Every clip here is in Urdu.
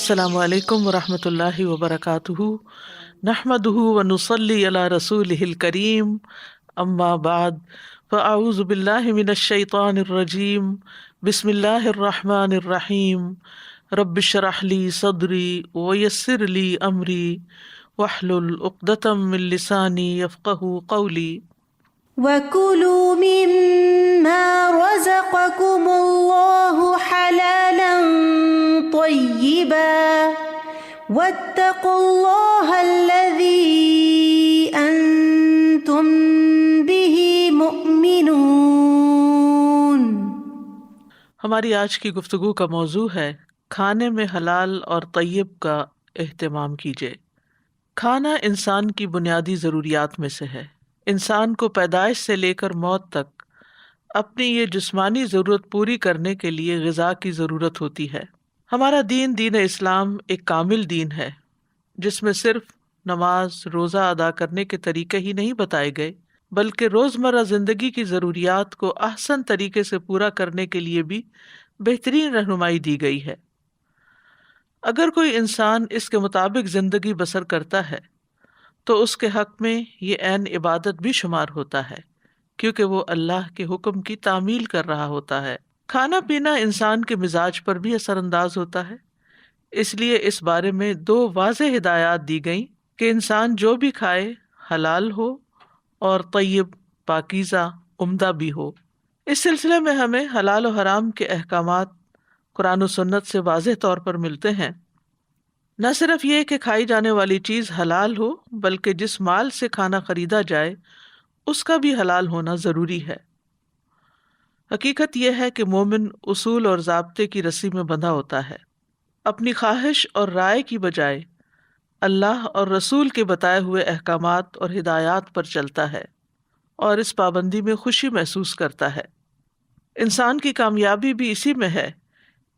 السلام علیکم ورحمۃ اللہ وبرکاتہ، نحمدہ ونصلی علی رسولہ الکریم، اما بعد فاعوذ باللہ من الشیطان الرجیم، بسم اللہ الرحمن الرحیم، رب اشرح لی صدری ویسر لی امری واحلل عقدۃ من لسانی یفقہوا قولی۔ وَكُلُوا مِمَّا رَزَقَكُمُ اللَّهُ حَلَالًا طَيِّبًا وَاتَّقُوا اللَّهَ الَّذِي أَنتُم بِهِ مُؤْمِنُونَ۔ ہماری آج کی گفتگو کا موضوع ہے کھانے میں حلال اور طیب کا اہتمام کیجیے۔ کھانا انسان کی بنیادی ضروریات میں سے ہے۔ انسان کو پیدائش سے لے کر موت تک اپنی یہ جسمانی ضرورت پوری کرنے کے لیے غذا کی ضرورت ہوتی ہے۔ ہمارا دین، دین اسلام، ایک کامل دین ہے جس میں صرف نماز، روزہ ادا کرنے کے طریقے ہی نہیں بتائے گئے، بلکہ روزمرہ زندگی کی ضروریات کو احسن طریقے سے پورا کرنے کے لیے بھی بہترین رہنمائی دی گئی ہے۔ اگر کوئی انسان اس کے مطابق زندگی بسر کرتا ہے تو اس کے حق میں یہ عین عبادت بھی شمار ہوتا ہے، کیونکہ وہ اللہ کے حکم کی تعمیل کر رہا ہوتا ہے۔ کھانا پینا انسان کے مزاج پر بھی اثر انداز ہوتا ہے، اس لیے اس بارے میں 2 واضح ہدایات دی گئیں کہ انسان جو بھی کھائے حلال ہو اور طیب، پاکیزہ، عمدہ بھی ہو۔ اس سلسلے میں ہمیں حلال و حرام کے احکامات قرآن و سنت سے واضح طور پر ملتے ہیں۔ نہ صرف یہ کہ کھائی جانے والی چیز حلال ہو، بلکہ جس مال سے کھانا خریدا جائے اس کا بھی حلال ہونا ضروری ہے۔ حقیقت یہ ہے کہ مومن اصول اور ضابطے کی رسی میں بندھا ہوتا ہے، اپنی خواہش اور رائے کی بجائے اللہ اور رسول کے بتائے ہوئے احکامات اور ہدایات پر چلتا ہے اور اس پابندی میں خوشی محسوس کرتا ہے۔ انسان کی کامیابی بھی اسی میں ہے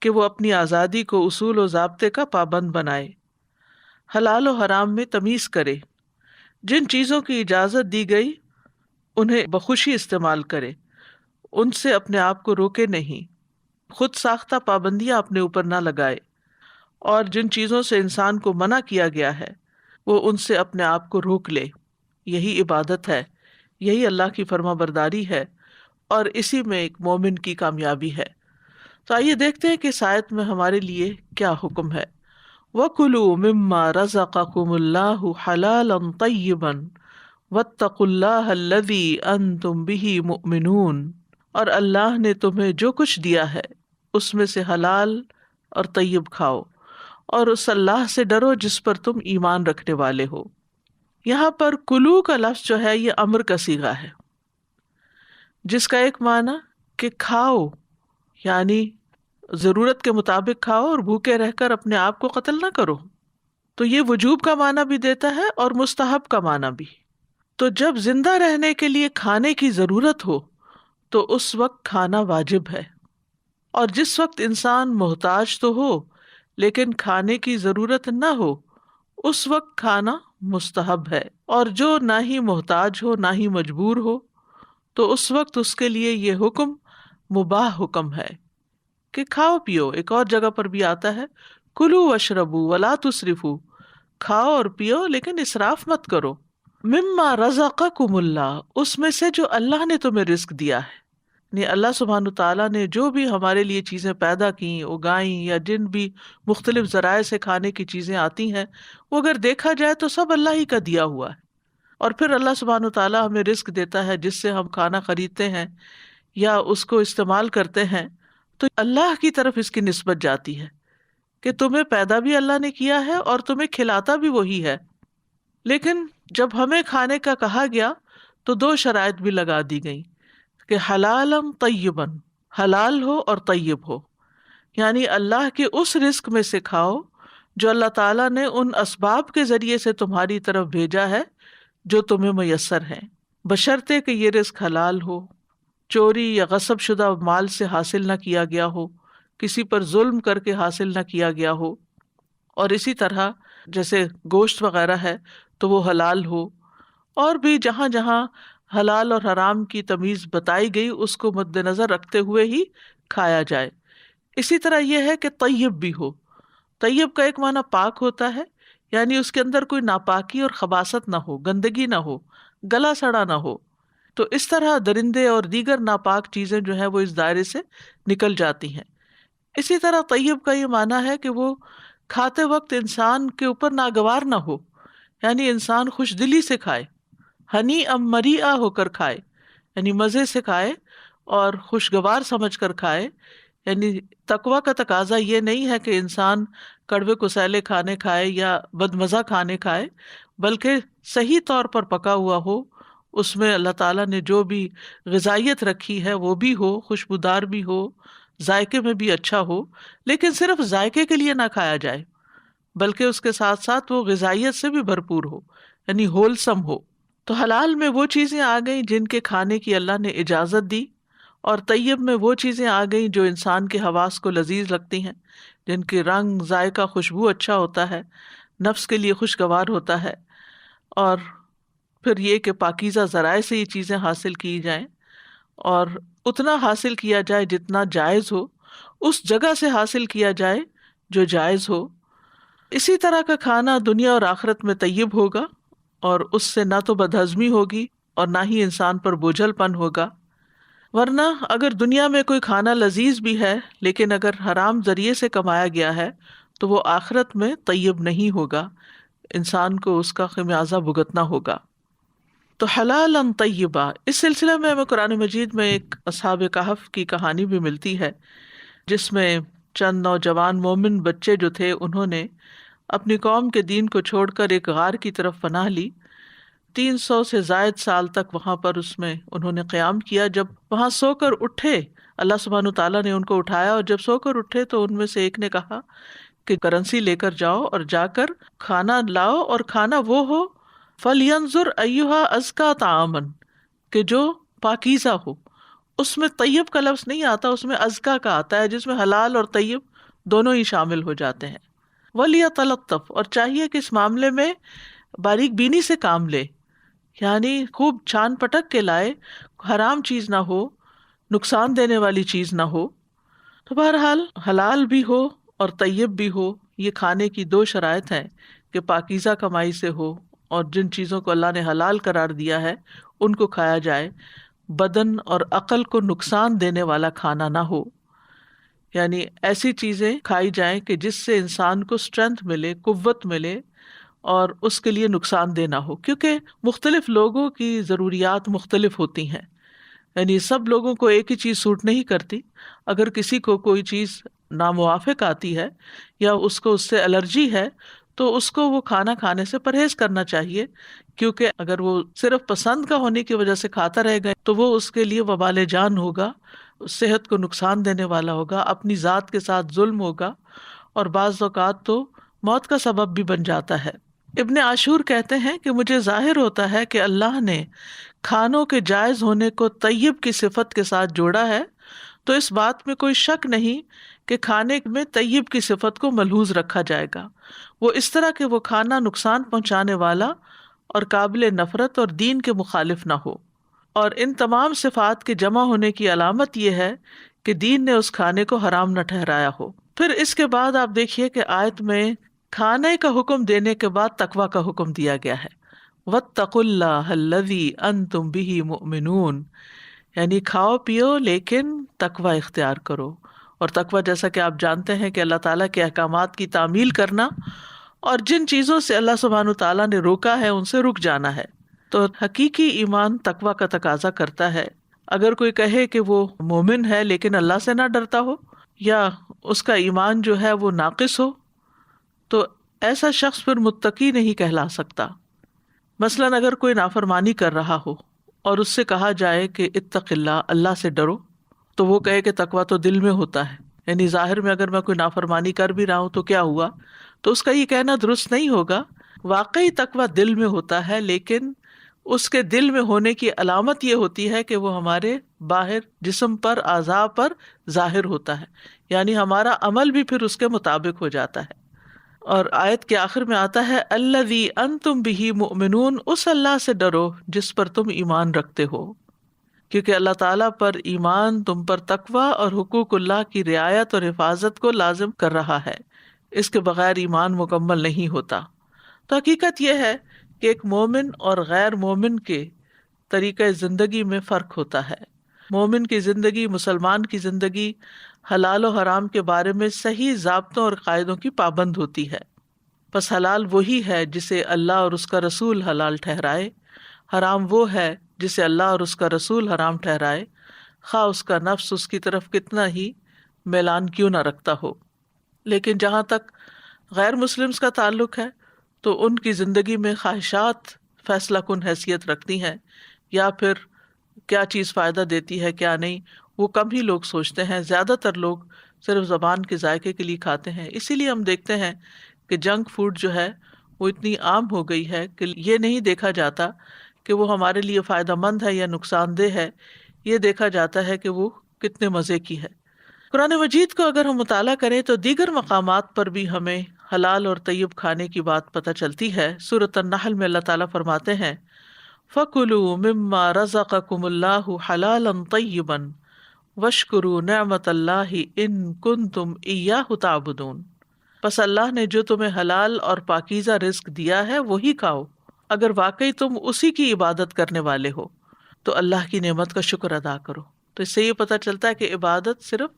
کہ وہ اپنی آزادی کو اصول و ضابطے کا پابند بنائے، حلال و حرام میں تمیز کرے، جن چیزوں کی اجازت دی گئی انہیں بخوشی استعمال کرے، ان سے اپنے آپ کو روکے نہیں، خود ساختہ پابندیاں اپنے اوپر نہ لگائے، اور جن چیزوں سے انسان کو منع کیا گیا ہے وہ ان سے اپنے آپ کو روک لے۔ یہی عبادت ہے، یہی اللہ کی فرما برداری ہے، اور اسی میں ایک مومن کی کامیابی ہے۔ تو آئیے دیکھتے ہیں کہ اس آیت میں ہمارے لیے کیا حکم ہے۔ وَكُلُوا مِمَّا رَزَقَكُمُ اللَّهُ حَلَالًا طَيِّبًا وَاتَّقُوا اللَّهَ الَّذِي أَنتُم بِهِ مُؤْمِنُونَ، اور اللہ نے تمہیں جو کچھ دیا ہے اس میں سے حلال اور طیب کھاؤ، اور اس اللہ سے ڈرو جس پر تم ایمان رکھنے والے ہو۔ یہاں پر کلو کا لفظ جو ہے یہ امر کا صیغہ ہے، جس کا ایک معنی کہ کھاؤ، یعنی ضرورت کے مطابق کھاؤ اور بھوکے رہ کر اپنے آپ کو قتل نہ کرو۔ تو یہ وجوب کا معنی بھی دیتا ہے اور مستحب کا معنی بھی۔ تو جب زندہ رہنے کے لیے کھانے کی ضرورت ہو تو اس وقت کھانا واجب ہے، اور جس وقت انسان محتاج تو ہو لیکن کھانے کی ضرورت نہ ہو اس وقت کھانا مستحب ہے، اور جو نہ ہی محتاج ہو نہ ہی مجبور ہو تو اس وقت اس کے لیے یہ حکم مباح حکم ہے کہ کھاؤ پیو۔ ایک اور جگہ پر بھی آتا ہے کلو واشربو ولا تسرفو، کھاؤ اور پیو لیکن اسراف مت کرو۔ مما رزقکم اللہ، اس میں سے جو اللہ نے تمہیں رزق دیا ہے، یعنی اللہ سبحانہ تعالیٰ نے جو بھی ہمارے لیے چیزیں پیدا کی، اگائیں، یا جن بھی مختلف ذرائع سے کھانے کی چیزیں آتی ہیں، وہ اگر دیکھا جائے تو سب اللہ ہی کا دیا ہوا ہے۔ اور پھر اللہ سبحانہ تعالیٰ ہمیں رزق دیتا ہے جس سے ہم کھانا خریدتے ہیں یا اس کو استعمال کرتے ہیں، تو اللہ کی طرف اس کی نسبت جاتی ہے کہ تمہیں پیدا بھی اللہ نے کیا ہے اور تمہیں کھلاتا بھی وہی ہے۔ لیکن جب ہمیں کھانے کا کہا گیا تو 2 شرائط بھی لگا دی گئیں کہ حلالم طیباً، حلال ہو اور طیب ہو، یعنی اللہ کے اس رزق میں سے کھاؤ جو اللہ تعالیٰ نے ان اسباب کے ذریعے سے تمہاری طرف بھیجا ہے جو تمہیں میسر ہیں، بشرطے کہ یہ رزق حلال ہو، چوری یا غصب شدہ مال سے حاصل نہ کیا گیا ہو، کسی پر ظلم کر کے حاصل نہ کیا گیا ہو، اور اسی طرح جیسے گوشت وغیرہ ہے تو وہ حلال ہو، اور بھی جہاں جہاں حلال اور حرام کی تمیز بتائی گئی اس کو مد نظر رکھتے ہوئے ہی کھایا جائے۔ اسی طرح یہ ہے کہ طیب بھی ہو، طیب کا ایک معنی پاک ہوتا ہے، یعنی اس کے اندر کوئی ناپاکی اور خباثت نہ ہو، گندگی نہ ہو، گلا سڑا نہ ہو. تو اس طرح درندے اور دیگر ناپاک چیزیں جو ہیں وہ اس دائرے سے نکل جاتی ہیں. اسی طرح طیب کا یہ معنی ہے کہ وہ کھاتے وقت انسان کے اوپر ناگوار نہ ہو، یعنی انسان خوش دلی سے کھائے، ہنی ام مریعہ ہو کر کھائے، یعنی مزے سے کھائے اور خوشگوار سمجھ کر کھائے. یعنی تقویٰ کا تقاضا یہ نہیں ہے کہ انسان کڑوے کسیلے کھانے کھائے یا بدمزہ کھانے کھائے، بلکہ صحیح طور پر پکا ہوا ہو، اس میں اللہ تعالیٰ نے جو بھی غذائیت رکھی ہے وہ بھی ہو، خوشبودار بھی ہو، ذائقے میں بھی اچھا ہو. لیکن صرف ذائقے کے لیے نہ کھایا جائے، بلکہ اس کے ساتھ ساتھ وہ غذائیت سے بھی بھرپور ہو، یعنی ہولسم ہو. تو حلال میں وہ چیزیں آ گئیں جن کے کھانے کی اللہ نے اجازت دی، اور طیب میں وہ چیزیں آ گئیں جو انسان کے حواس کو لذیذ لگتی ہیں، جن کے رنگ، ذائقہ، خوشبو اچھا ہوتا ہے، نفس کے لیے خوشگوار ہوتا ہے. اور پھر یہ کہ پاکیزہ ذرائع سے یہ چیزیں حاصل کی جائیں، اور اتنا حاصل کیا جائے جتنا جائز ہو، اس جگہ سے حاصل کیا جائے جو جائز ہو. اسی طرح کا کھانا دنیا اور آخرت میں طیب ہوگا، اور اس سے نہ تو بدہضمی ہوگی اور نہ ہی انسان پر بوجھل پن ہوگا. ورنہ اگر دنیا میں کوئی کھانا لذیذ بھی ہے لیکن اگر حرام ذریعے سے کمایا گیا ہے تو وہ آخرت میں طیب نہیں ہوگا، انسان کو اس کا خمیازہ بھگتنا ہوگا. تو حلالا طیبا، اس سلسلے میں ہمیں قرآن مجید میں ایک اصحاب کہف کی کہانی بھی ملتی ہے، جس میں چند نوجوان مومن بچے جو تھے انہوں نے اپنی قوم کے دین کو چھوڑ کر ایک غار کی طرف پناہ لی. 300 سے زائد سال تک وہاں پر اس میں انہوں نے قیام کیا. جب وہاں سو کر اٹھے، اللہ سبحانہ تعالیٰ نے ان کو اٹھایا، اور جب سو کر اٹھے تو ان میں سے ایک نے کہا کہ کرنسی لے کر جاؤ اور جا کر کھانا لاؤ، اور کھانا وہ ہو فَلْيَنْظُرْ أَيُّهَا أَزْكَىٰ طَعَامًا، کہ جو پاکیزہ ہو. اس میں طیب کا لفظ نہیں آتا، اس میں ازکا کا آتا ہے، جس میں حلال اور طیب دونوں ہی شامل ہو جاتے ہیں. وَلْيَتَلَطَّفْ، اور چاہیے کہ اس معاملے میں باریک بینی سے کام لے، یعنی خوب چھان پٹک کے لائے، حرام چیز نہ ہو، نقصان دینے والی چیز نہ ہو. تو بہرحال حلال بھی ہو اور طیب بھی ہو، یہ کھانے کی دو شرائط ہیں کہ پاکیزہ کمائی سے ہو، اور جن چیزوں کو اللہ نے حلال قرار دیا ہے ان کو کھایا جائے. بدن اور عقل کو نقصان دینے والا کھانا نہ ہو، یعنی ایسی چیزیں کھائی جائیں کہ جس سے انسان کو اسٹرینتھ ملے، قوت ملے، اور اس کے لیے نقصان دہ نہ ہو. کیونکہ مختلف لوگوں کی ضروریات مختلف ہوتی ہیں، یعنی سب لوگوں کو ایک ہی چیز سوٹ نہیں کرتی. اگر کسی کو کوئی چیز ناموافق آتی ہے یا اس کو اس سے الرجی ہے تو اس کو وہ کھانا کھانے سے پرہیز کرنا چاہیے، کیونکہ اگر وہ صرف پسند کا ہونے کی وجہ سے کھاتا رہے گا تو وہ اس کے لیے وبال جان ہوگا، صحت کو نقصان دینے والا ہوگا، اپنی ذات کے ساتھ ظلم ہوگا، اور بعض اوقات تو موت کا سبب بھی بن جاتا ہے. ابن عاشور کہتے ہیں کہ مجھے ظاہر ہوتا ہے کہ اللہ نے کھانوں کے جائز ہونے کو طیب کی صفت کے ساتھ جوڑا ہے، تو اس بات میں کوئی شک نہیں کہ کھانے میں طیب کی صفت کو ملحوظ رکھا جائے گا. وہ اس طرح کہ وہ کھانا نقصان پہنچانے والا اور قابل نفرت اور دین کے مخالف نہ ہو. اور ان تمام صفات کے جمع ہونے کی علامت یہ ہے کہ دین نے اس کھانے کو حرام نہ ٹھہرایا ہو. پھر اس کے بعد آپ دیکھیے کہ آیت میں کھانے کا حکم دینے کے بعد تقویٰ کا حکم دیا گیا ہے. وَاتَّقُوا اللَّهَ الَّذِي أَنْتُمْ بِهِ مُؤْمِنُونَ، یعنی کھاؤ پیو لیکن تقویٰ اختیار کرو. اور تقویٰ جیسا کہ آپ جانتے ہیں کہ اللہ تعالیٰ کے احکامات کی تعمیل کرنا، اور جن چیزوں سے اللہ سبحانہ تعالیٰ نے روکا ہے ان سے رک جانا ہے. تو حقیقی ایمان تقویٰ کا تقاضا کرتا ہے. اگر کوئی کہے کہ وہ مومن ہے لیکن اللہ سے نہ ڈرتا ہو، یا اس کا ایمان جو ہے وہ ناقص ہو، تو ایسا شخص پھر متقی نہیں کہلا سکتا. مثلاً اگر کوئی نافرمانی کر رہا ہو اور اس سے کہا جائے کہ اتق اللہ، اللہ سے ڈرو، تو وہ کہے کہ تقویٰ تو دل میں ہوتا ہے، یعنی ظاہر میں اگر میں کوئی نافرمانی کر بھی رہا ہوں تو کیا ہوا، تو اس کا یہ کہنا درست نہیں ہوگا. واقعی تقویٰ دل میں ہوتا ہے، لیکن اس کے دل میں ہونے کی علامت یہ ہوتی ہے کہ وہ ہمارے باہر جسم پر، اعضاء پر ظاہر ہوتا ہے، یعنی ہمارا عمل بھی پھر اس کے مطابق ہو جاتا ہے. اور آیت کے آخر میں آتا ہے الذی انتم بہ مؤمنون، اس اللہ سے ڈرو جس پر تم ایمان رکھتے ہو، کیونکہ اللہ تعالیٰ پر ایمان تم پر تقویٰ اور حقوق اللہ کی رعایت اور حفاظت کو لازم کر رہا ہے. اس کے بغیر ایمان مکمل نہیں ہوتا۔ تو حقیقت یہ ہے کہ ایک مومن اور غیر مومن کے طریقہ زندگی میں فرق ہوتا ہے۔ مومن کی زندگی، مسلمان کی زندگی حلال و حرام کے بارے میں صحیح ضابطوں اور قاعدوں کی پابند ہوتی ہے۔ پس حلال وہی ہے جسے اللہ اور اس کا رسول حلال ٹھہرائے، حرام وہ ہے جسے اللہ اور اس کا رسول حرام ٹھہرائے، خواہ اس کا نفس اس کی طرف کتنا ہی میلان کیوں نہ رکھتا ہو۔ لیکن جہاں تک غیر مسلمز کا تعلق ہے تو ان کی زندگی میں خواہشات فیصلہ کن حیثیت رکھتی ہیں، یا پھر کیا چیز فائدہ دیتی ہے کیا نہیں، وہ کم ہی لوگ سوچتے ہیں۔ زیادہ تر لوگ صرف زبان کے ذائقے کے لیے کھاتے ہیں۔ اسی لیے ہم دیکھتے ہیں کہ جنک فوڈ جو ہے وہ اتنی عام ہو گئی ہے کہ یہ نہیں دیکھا جاتا کہ وہ ہمارے لیے فائدہ مند ہے یا نقصان دہ ہے، یہ دیکھا جاتا ہے کہ وہ کتنے مزے کی ہے۔ قرآن مجید کو اگر ہم مطالعہ کریں تو دیگر مقامات پر بھی ہمیں حلال اور طیب کھانے کی بات پتہ چلتی ہے۔ سورۃ النحل میں اللہ تعالیٰ فرماتے ہیں فَكُلُوا مِمَّا رَزَقَكُمُ اللَّهُ حَلَالًا طَيِّبًا وَاشْكُرُوا نِعْمَتَ اللَّهِ إِن كُنتُمْ إِيَّاهُ تَعْبُدُونَ۔ پس اللہ نے جو تمہیں حلال اور پاکیزہ رزق دیا ہے وہی کھاؤ، اگر واقعی تم اسی کی عبادت کرنے والے ہو تو اللہ کی نعمت کا شکر ادا کرو۔ تو اس سے یہ پتہ چلتا ہے کہ عبادت صرف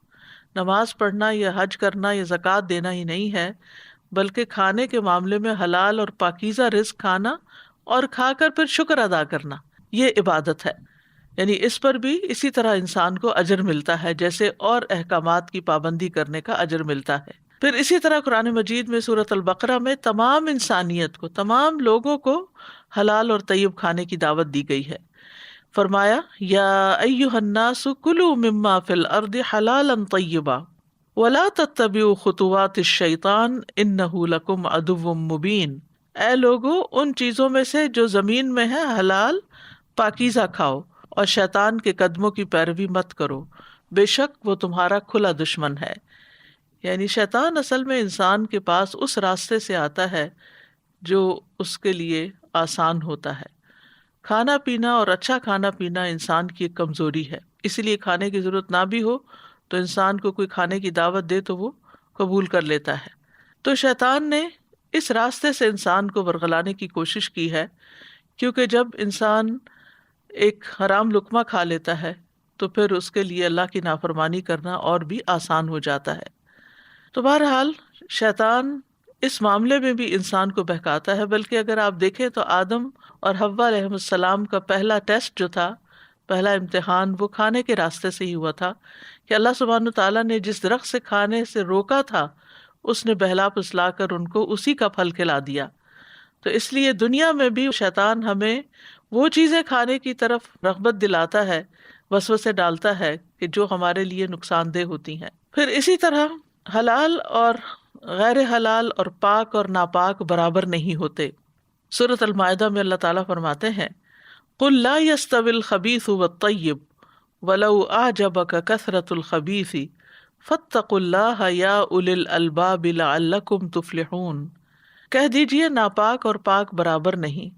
نماز پڑھنا یا حج کرنا یا زکوٰۃ دینا ہی نہیں ہے، بلکہ کھانے کے معاملے میں حلال اور پاکیزہ رزق کھانا اور کھا کر پھر شکر ادا کرنا، یہ عبادت ہے۔ یعنی اس پر بھی اسی طرح انسان کو اجر ملتا ہے جیسے اور احکامات کی پابندی کرنے کا اجر ملتا ہے۔ پھر اسی طرح قرآن مجید میں سورۃ البقرہ میں تمام انسانیت کو، تمام لوگوں کو حلال اور طیب کھانے کی دعوت دی گئی ہے۔ فرمایا یا ایھا الناس کلوا مما فی الارض حلالا طیبا ولا تتبعوا خطوات الشیطان انہ لکم عدو مبین۔ اے لوگو، ان چیزوں میں سے جو زمین میں ہے حلال پاکیزہ کھاؤ، اور شیطان کے قدموں کی پیروی مت کرو، بے شک وہ تمہارا کھلا دشمن ہے۔ یعنی شیطان اصل میں انسان کے پاس اس راستے سے آتا ہے جو اس کے لیے آسان ہوتا ہے۔ کھانا پینا اور اچھا کھانا پینا انسان کی ایک کمزوری ہے، اسی لیے کھانے کی ضرورت نہ بھی ہو تو انسان کو کوئی کھانے کی دعوت دے تو وہ قبول کر لیتا ہے۔ تو شیطان نے اس راستے سے انسان کو ورغلانے کی کوشش کی ہے، کیونکہ جب انسان ایک حرام لقمہ کھا لیتا ہے تو پھر اس کے لیے اللہ کی نافرمانی کرنا اور بھی آسان ہو جاتا ہے۔ تو بہرحال شیطان اس معاملے میں بھی انسان کو بہکاتا ہے، بلکہ اگر آپ دیکھیں تو آدم اور حوا علیہ السلام کا پہلا ٹیسٹ جو تھا، پہلا امتحان، وہ کھانے کے راستے سے ہی ہوا تھا کہ اللہ سبحانہ تعالیٰ نے جس درخت سے کھانے سے روکا تھا اس نے بہلا پھسلا کر ان کو اسی کا پھل کھلا دیا۔ تو اس لیے دنیا میں بھی شیطان ہمیں وہ چیزیں کھانے کی طرف رغبت دلاتا ہے، وسوسے ڈالتا ہے کہ جو ہمارے لیے نقصان دہ ہوتی ہیں۔ پھر اسی طرح حلال اور غیر حلال اور پاک اور ناپاک برابر نہیں ہوتے۔ سورۃ المائدہ میں اللہ تعالیٰ فرماتے ہیں قُلْ لَا يَسْتَوِي الْخَبِيثُ وَالطَّيِّبُ وَلَوْ أَعْجَبَكَ كَثْرَةُ الْخَبِيثِ فَاتَّقُوا اللَّهَ يَا أُولِي الْأَلْبَابِ لَعَلَّكُمْ تُفْلِحُونَ۔ کہہ دیجئے ناپاک اور پاک برابر نہیں،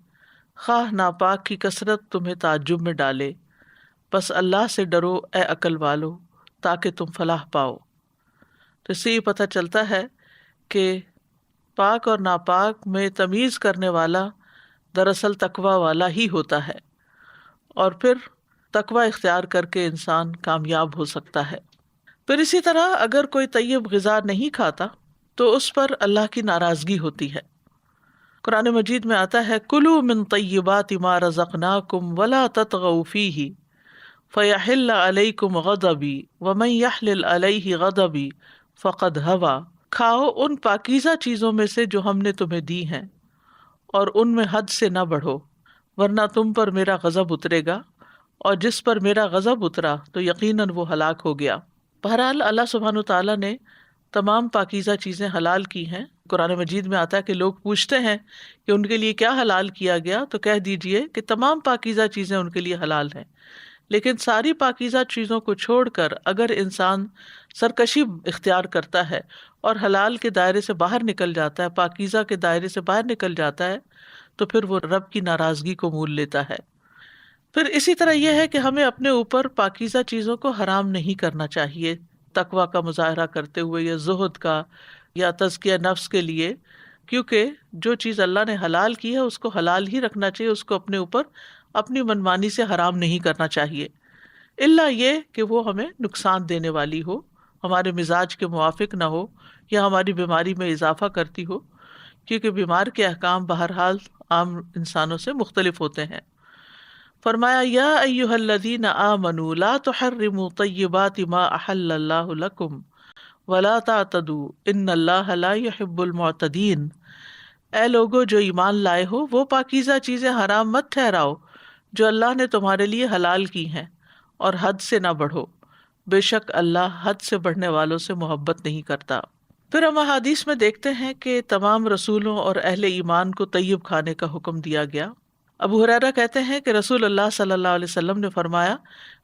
خواہ ناپاک کی کثرت تمہیں تعجب میں ڈالے، بس اللہ سے ڈرو اے عقل والو تاکہ تم فلاح پاؤ۔ تو اس سے یہ پتہ چلتا ہے کہ پاک اور ناپاک میں تمیز کرنے والا دراصل تقوی والا ہی ہوتا ہے، اور پھر تقوی اختیار کر کے انسان کامیاب ہو سکتا ہے۔ پھر اسی طرح اگر کوئی طیب غذا نہیں کھاتا تو اس پر اللہ کی ناراضگی ہوتی ہے۔ قرآن مجید میں آتا ہے کلوا من طیبات ما رزقناکم ولا تطغوا فیہ فیحل علیکم غضبی ومن یحلل علیہ غضبی فقد ہوی۔ کھاؤ ان پاکیزہ چیزوں میں سے جو ہم نے تمہیں دی ہیں، اور ان میں حد سے نہ بڑھو، ورنہ تم پر میرا غضب اترے گا، اور جس پر میرا غضب اترا تو یقیناً وہ ہلاک ہو گیا۔ بہرحال اللہ سبحانہ تعالیٰ نے تمام پاکیزہ چیزیں حلال کی ہیں۔ قرآن مجید میں آتا ہے کہ لوگ پوچھتے ہیں کہ ان کے لیے کیا حلال کیا گیا، تو کہہ دیجئے کہ تمام پاکیزہ چیزیں ان کے لیے حلال ہیں، لیکن ساری پاکیزہ چیزوں کو چھوڑ کر اگر انسان سرکشی اختیار کرتا ہے اور حلال کے دائرے سے باہر نکل جاتا ہے، پاکیزہ کے دائرے سے باہر نکل جاتا ہے، تو پھر وہ رب کی ناراضگی کو مول لیتا ہے۔ پھر اسی طرح یہ ہے کہ ہمیں اپنے اوپر پاکیزہ چیزوں کو حرام نہیں کرنا چاہیے، تقوی کا مظاہرہ کرتے ہوئے یا زہد کا یا تزکیہ نفس کے لیے، کیونکہ جو چیز اللہ نے حلال کی ہے اس کو حلال ہی رکھنا چاہیے، اس کو اپنے اوپر اپنی منمانی سے حرام نہیں کرنا چاہیے، الا یہ کہ وہ ہمیں نقصان دینے والی ہو، ہمارے مزاج کے موافق نہ ہو یا ہماری بیماری میں اضافہ کرتی ہو، کیونکہ بیمار کے احکام بہرحال عام انسانوں سے مختلف ہوتے ہیں۔ فرمایا یا ایھا الذین آمنوا لا تحرموا طیبات ما احل اللہ لکم ولا تعتدوا ان اللہ لا يحب المعتدین۔ اے لوگو جو ایمان لائے ہو، وہ پاکیزہ چیزیں حرام مت ٹھہراؤ جو اللہ نے تمہارے لیے حلال کی ہیں، اور حد سے نہ بڑھو، بے شک اللہ حد سے بڑھنے والوں سے محبت نہیں کرتا۔ پھر ہم احادیث میں دیکھتے ہیں کہ تمام رسولوں اور اہل ایمان کو طیب کھانے کا حکم دیا گیا۔ ابو ہریرہ کہتے ہیں کہ رسول اللہ صلی اللہ علیہ وسلم نے فرمایا،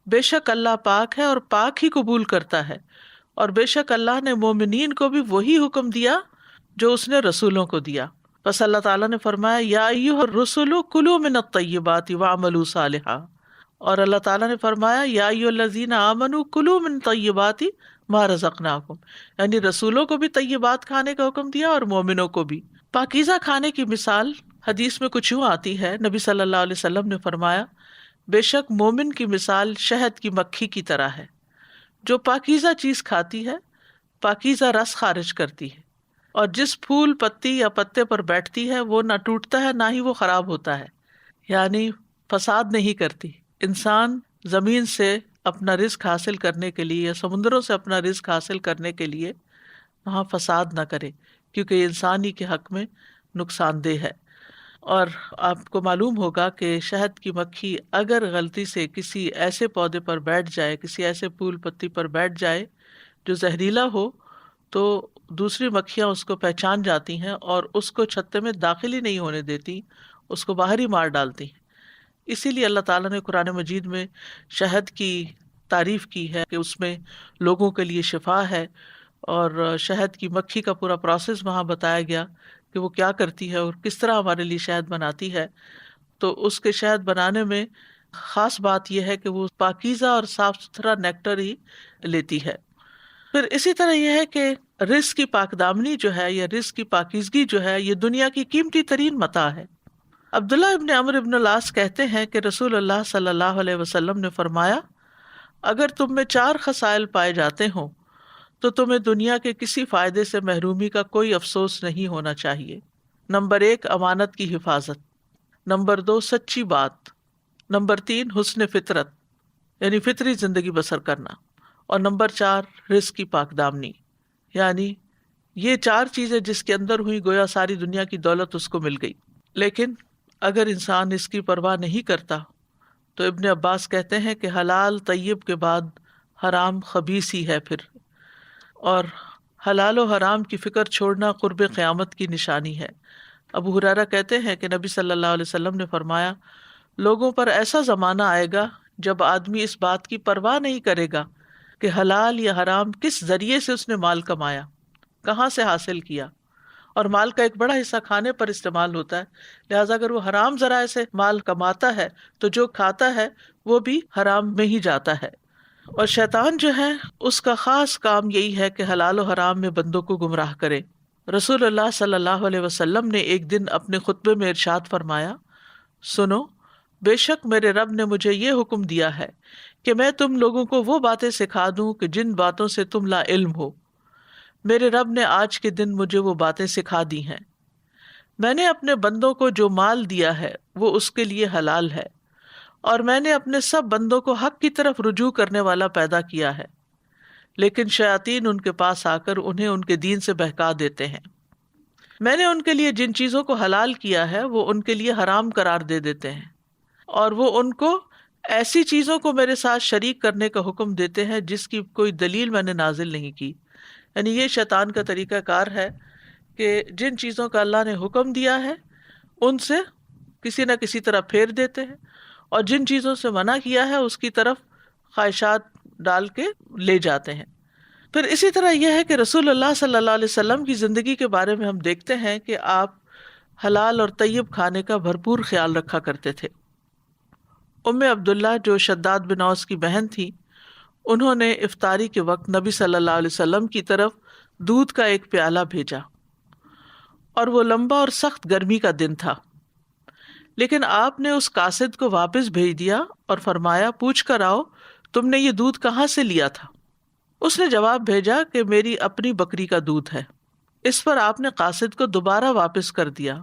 بے شک اللہ پاک ہے اور پاک ہی قبول کرتا ہے، اور بے شک اللہ نے مومنین کو بھی وہی حکم دیا جو اس نے رسولوں کو دیا۔ پس اللہ تعالیٰ نے فرمایا یا ایھا الرسل کلوا من الطیبات واعملوا صالحا، اور اللہ تعالیٰ نے فرمایا یا ایھا الذین آمنوا کلوا من طیبات ما رزقناکم، یعنی رسولوں کو بھی طیبات کھانے کا حکم دیا اور مومنوں کو بھی۔ پاکیزہ کھانے کی مثال حدیث میں کچھ یوں آتی ہے، نبی صلی اللہ علیہ وسلم نے فرمایا، بے شک مومن کی مثال شہد کی مکھی کی طرح ہے، جو پاکیزہ چیز کھاتی ہے، پاکیزہ رس خارج کرتی ہے، اور جس پھول پتی یا پتے پر بیٹھتی ہے وہ نہ ٹوٹتا ہے نہ ہی وہ خراب ہوتا ہے، یعنی فساد نہیں کرتی۔ انسان زمین سے اپنا رزق حاصل کرنے کے لیے یا سمندروں سے اپنا رزق حاصل کرنے کے لیے وہاں فساد نہ کرے، کیونکہ یہ انسانی کے حق میں نقصان دہ ہے۔ اور آپ کو معلوم ہوگا کہ شہد کی مکھی اگر غلطی سے کسی ایسے پودے پر بیٹھ جائے، کسی ایسے پھول پتی پر بیٹھ جائے جو زہریلا ہو، تو دوسری مکھیاں اس کو پہچان جاتی ہیں اور اس کو چھتے میں داخل ہی نہیں ہونے دیتی، اس کو باہر ہی مار ڈالتی ہیں۔ اسی لیے اللہ تعالیٰ نے قرآن مجید میں شہد کی تعریف کی ہے کہ اس میں لوگوں کے لیے شفا ہے، اور شہد کی مکھی کا پورا پروسیس وہاں بتایا گیا کہ وہ کیا کرتی ہے اور کس طرح ہمارے لیے شہد بناتی ہے۔ تو اس کے شہد بنانے میں خاص بات یہ ہے کہ وہ پاکیزہ اور صاف ستھرا نیکٹر ہی لیتی ہے۔ پھر اسی طرح یہ ہے کہ رزق کی پاکدامنی جو ہے یا رزق کی پاکیزگی جو ہے، یہ دنیا کی قیمتی ترین متاع ہے۔ عبداللہ ابن عمرو ابن العاص کہتے ہیں کہ رسول اللہ صلی اللہ علیہ وسلم نے فرمایا، اگر تم میں 4 خصائل پائے جاتے ہوں تو تمہیں دنیا کے کسی فائدے سے محرومی کا کوئی افسوس نہیں ہونا چاہیے۔ نمبر 1 امانت کی حفاظت، نمبر 2 سچی بات، نمبر 3 حسن فطرت یعنی فطری زندگی بسر کرنا، اور نمبر 4 رزق کی پاکدامنی، یعنی یہ 4 چیزیں جس کے اندر ہوئی گویا ساری دنیا کی دولت اس کو مل گئی۔ لیکن اگر انسان اس کی پرواہ نہیں کرتا تو ابن عباس کہتے ہیں کہ حلال طیب کے بعد حرام خبیث ہی ہے پھر، اور حلال و حرام کی فکر چھوڑنا قرب قیامت کی نشانی ہے۔ ابو ہریرہ کہتے ہیں کہ نبی صلی اللہ علیہ وسلم نے فرمایا، لوگوں پر ایسا زمانہ آئے گا جب آدمی اس بات کی پرواہ نہیں کرے گا کہ حلال یا حرام کس ذریعے سے اس نے مال کمایا، کہاں سے حاصل کیا، اور مال کا ایک بڑا حصہ کھانے پر استعمال ہوتا ہے، لہٰذا اگر وہ حرام ذرائع سے مال کماتا ہے تو جو کھاتا ہے وہ بھی حرام میں ہی جاتا ہے۔ اور شیطان جو ہے اس کا خاص کام یہی ہے کہ حلال و حرام میں بندوں کو گمراہ کرے۔ رسول اللہ صلی اللہ علیہ وسلم نے ایک دن اپنے خطبے میں ارشاد فرمایا، سنو، بے شک میرے رب نے مجھے یہ حکم دیا ہے کہ میں تم لوگوں کو وہ باتیں سکھا دوں کہ جن باتوں سے تم لا علم ہو۔ میرے رب نے آج کے دن مجھے وہ باتیں سکھا دی ہیں۔ میں نے اپنے بندوں کو جو مال دیا ہے وہ اس کے لیے حلال ہے، اور میں نے اپنے سب بندوں کو حق کی طرف رجوع کرنے والا پیدا کیا ہے، لیکن شیاطین ان کے پاس آ کر انہیں ان کے دین سے بہکا دیتے ہیں۔ میں نے ان کے لیے جن چیزوں کو حلال کیا ہے وہ ان کے لیے حرام قرار دے دیتے ہیں، اور وہ ان کو ایسی چیزوں کو میرے ساتھ شریک کرنے کا حکم دیتے ہیں جس کی کوئی دلیل میں نے نازل نہیں کی۔ یعنی یہ شیطان کا طریقہ کار ہے کہ جن چیزوں کا اللہ نے حکم دیا ہے ان سے کسی نہ کسی طرح پھیر دیتے ہیں، اور جن چیزوں سے منع کیا ہے اس کی طرف خواہشات ڈال کے لے جاتے ہیں۔ پھر اسی طرح یہ ہے کہ رسول اللہ صلی اللہ علیہ وسلم کی زندگی کے بارے میں ہم دیکھتے ہیں کہ آپ حلال اور طیب کھانے کا بھرپور خیال رکھا کرتے تھے۔ ام عبداللہ جو شداد بن اوس کی بہن تھی، انہوں نے افطاری کے وقت نبی صلی اللہ علیہ وسلم کی طرف دودھ کا ایک پیالہ بھیجا، اور وہ لمبا اور سخت گرمی کا دن تھا، لیکن آپ نے اس قاصد کو واپس بھیج دیا اور فرمایا پوچھ کر آؤ تم نے یہ دودھ کہاں سے لیا تھا؟ اس نے جواب بھیجا کہ میری اپنی بکری کا دودھ ہے۔ اس پر آپ نے قاصد کو دوبارہ واپس کر دیا،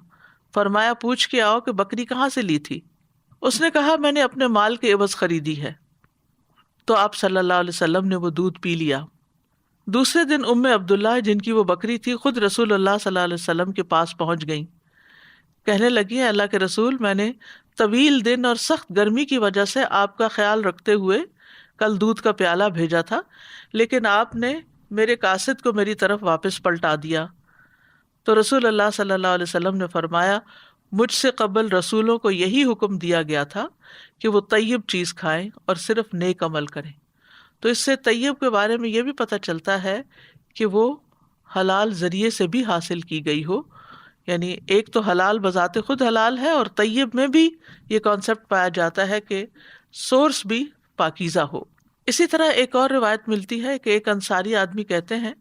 فرمایا پوچھ کے آؤ کہ بکری کہاں سے لی تھی؟ اس نے کہا میں نے اپنے مال کے عوض خریدی ہے۔ تو آپ صلی اللہ علیہ وسلم نے وہ دودھ پی لیا۔ دوسرے دن ام عبداللہ جن کی وہ بکری تھی خود رسول اللہ صلی اللہ علیہ وسلم کے پاس پہنچ گئیں، کہنے لگی اللہ کے رسول میں نے طویل دن اور سخت گرمی کی وجہ سے آپ کا خیال رکھتے ہوئے کل دودھ کا پیالہ بھیجا تھا، لیکن آپ نے میرے قاصد کو میری طرف واپس پلٹا دیا۔ تو رسول اللہ صلی اللہ علیہ وسلم نے فرمایا مجھ سے قبل رسولوں کو یہی حکم دیا گیا تھا کہ وہ طیب چیز کھائیں اور صرف نیک عمل کریں۔ تو اس سے طیب کے بارے میں یہ بھی پتہ چلتا ہے کہ وہ حلال ذریعے سے بھی حاصل کی گئی ہو، یعنی ایک تو حلال بذات خود حلال ہے، اور طیب میں بھی یہ کانسیپٹ پایا جاتا ہے کہ سورس بھی پاکیزہ ہو۔ اسی طرح ایک اور روایت ملتی ہے کہ ایک انصاری آدمی کہتے ہیں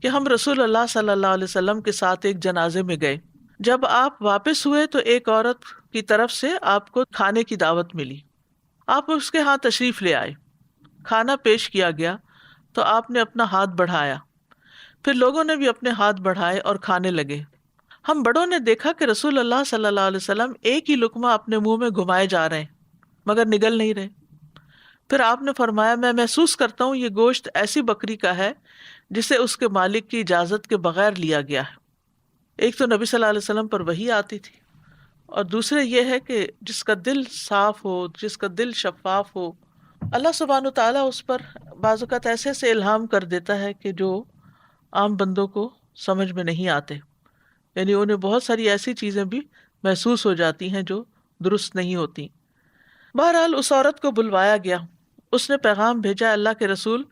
کہ ہم رسول اللہ صلی اللہ علیہ وسلم کے ساتھ ایک جنازے میں گئے، جب آپ واپس ہوئے تو ایک عورت کی طرف سے آپ کو کھانے کی دعوت ملی، آپ اس کے ہاں تشریف لے آئے، کھانا پیش کیا گیا تو آپ نے اپنا ہاتھ بڑھایا، پھر لوگوں نے بھی اپنے ہاتھ بڑھائے اور کھانے لگے۔ ہم بڑوں نے دیکھا کہ رسول اللہ صلی اللہ علیہ وسلم ایک ہی لقمہ اپنے منہ میں گھمائے جا رہے ہیں مگر نگل نہیں رہے۔ پھر آپ نے فرمایا میں محسوس کرتا ہوں یہ گوشت ایسی بکری کا ہے جسے اس کے مالک کی اجازت کے بغیر لیا گیا ہے۔ ایک تو نبی صلی اللہ علیہ وسلم پر وحی آتی تھی، اور دوسرے یہ ہے کہ جس کا دل صاف ہو، جس کا دل شفاف ہو، اللہ سبحانہ تعالیٰ اس پر بعض اوقات ایسے ایسے الہام کر دیتا ہے کہ جو عام بندوں کو سمجھ میں نہیں آتے، یعنی انہیں بہت ساری ایسی چیزیں بھی محسوس ہو جاتی ہیں جو درست نہیں ہوتی۔ بہرحال اس عورت کو بلوایا گیا، اس نے پیغام بھیجا اللہ کے رسول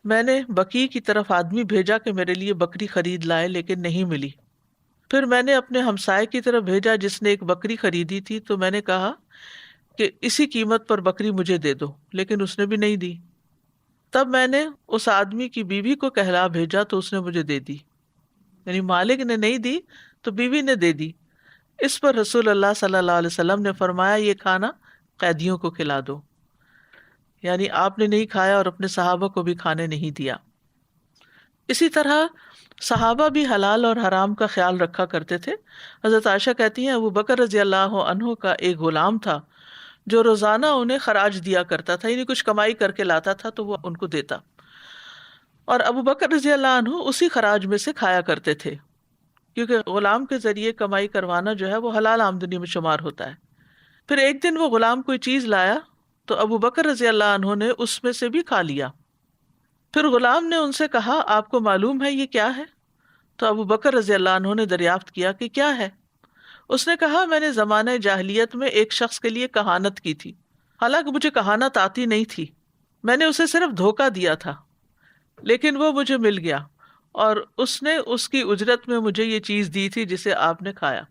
میں نے بقیع کی طرف آدمی بھیجا کہ میرے لیے بکری خرید لائے لیکن نہیں ملی۔ پھر میں نے اپنے ہمسائے کی طرف بھیجا جس نے ایک بکری خریدی تھی، تو میں نے کہا کہ اسی قیمت پر بکری مجھے دے دو، لیکن اس نے بھی نہیں دی۔ تب میں نے اس آدمی کی بیوی کو کہلا بھیجا تو اس نے مجھے دے دی، یعنی مالک نے نہیں دی تو بیوی نے دے دی۔ اس پر رسول اللہ صلی اللہ علیہ وسلم نے فرمایا یہ کھانا قیدیوں کو کھلا دو، یعنی آپ نے نہیں کھایا اور اپنے صحابہ کو بھی کھانے نہیں دیا۔ اسی طرح صحابہ بھی حلال اور حرام کا خیال رکھا کرتے تھے۔ حضرت عائشہ کہتی ہیں ابو بکر رضی اللہ عنہ کا ایک غلام تھا جو روزانہ انہیں خراج دیا کرتا تھا، یعنی کچھ کمائی کر کے لاتا تھا تو وہ ان کو دیتا، اور ابو بکر رضی اللہ عنہ اسی خراج میں سے کھایا کرتے تھے، کیونکہ غلام کے ذریعے کمائی کروانا جو ہے وہ حلال آمدنی میں شمار ہوتا ہے۔ پھر ایک دن وہ غلام کوئی چیز لایا تو ابو بکر رضی اللہ عنہ نے اس میں سے بھی کھا لیا۔ پھر غلام نے ان سے کہا آپ کو معلوم ہے یہ کیا ہے؟ تو ابو بکر رضی اللہ عنہ نے دریافت کیا کہ کیا ہے؟ اس نے کہا میں نے زمانہ جاہلیت میں ایک شخص کے لیے کہانت کی تھی، حالانکہ مجھے کہانت آتی نہیں تھی، میں نے اسے صرف دھوکہ دیا تھا، لیکن وہ مجھے مل گیا اور اس نے اس کی اجرت میں مجھے یہ چیز دی تھی جسے آپ نے کھایا۔